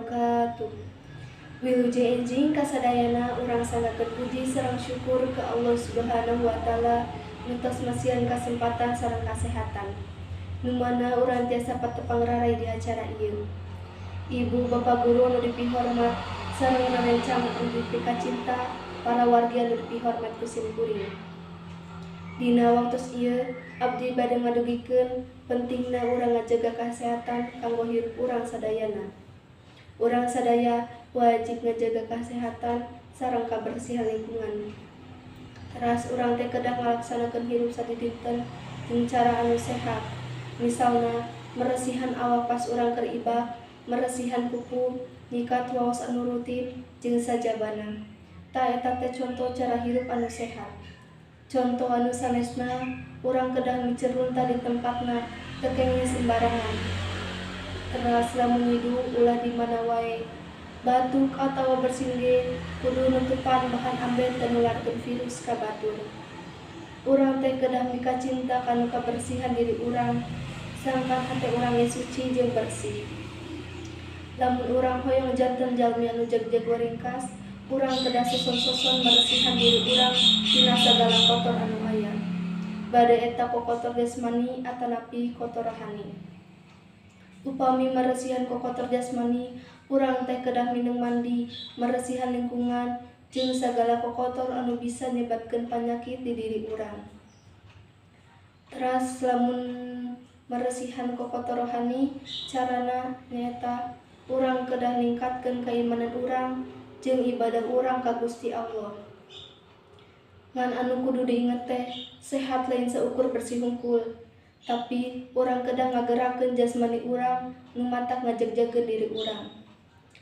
wabarakatuh. Wilujeng enjing kasadayana urang sangakeun puji sareng syukur ke Allah Subhanahu wa taala nutos masihan kasempatan sareng kasehatan. Nu mana urang tiasa patepang rarai di acara ieu. Ibu bapak guru nu dipihormat sareng rerencang anu dipikacinta para wargi anu dipihormat ku simkuring. Dina waktos ieu abdi bade ngadugikeun pentingna urang ngajaga kasehatan kanggo hirup urang sadayana. Urang sadaya wajib ngajaga kasehatan sareng kabersihan lingkungan. Teras urang teh kedah ngalaksanakeun hirup sadidinten jeung cara anu sehat. Misalna meresihan awak pas urang keur ibah, meresihan kuku, nyikat waos anu rutin jeung sajabana. Ta eta teh conto cara hirup anu sehat. Contoh anu sanesna urang kedah micerun di tempatna teu kenging sembarangan. Teras lamun ngidu ulah di mana wae. Batuk atawa bersin ge kudu nutupan bahan amben teu nularkeun virus ka batur. Urang teh kedah mikacinta kanu kabersihan diri urang, sangkan hate urang ge suci jeung bersih. Lamun urang hoyong janten jalmi anu jeg-jeg ringkas, urang kedah soson-soson meresihan diri urang tina sagala kotor anu aya. Bade eta kokotor jasmani atanapi kotor rohani. Upami meresihan kokotor jasmani, urang teh kedah mineng mandi, meresihan lingkungan jeung sagala kokotor anu bisa nyebatkeun panyakit di diri urang. Teras lamun meresihan kokotor rohani, carana nyaeta urang kedah ningkatkeun keimanan urang jeung ibadah urang ka Gusti Allah. Ngan anu kudu diinget teh, sehat lain seukur bersih hungkul, tapi urang kedah ngagerakeun jasmani urang nu matak ngajeg-jegkeun diri urang.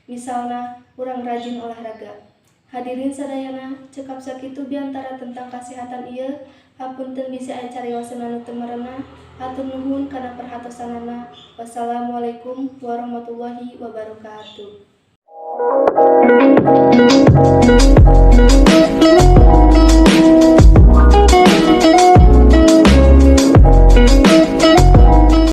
Misalna, urang rajin olahraga. Hadirin sadayana, cekap sakitu biantara tentang kesehatan ieu. Hapunten bisi aya cariyosan anu teu marena. Hatur nuhun kana perhatosanana. Wassalamualaikum warahmatullahi wabarakatuh.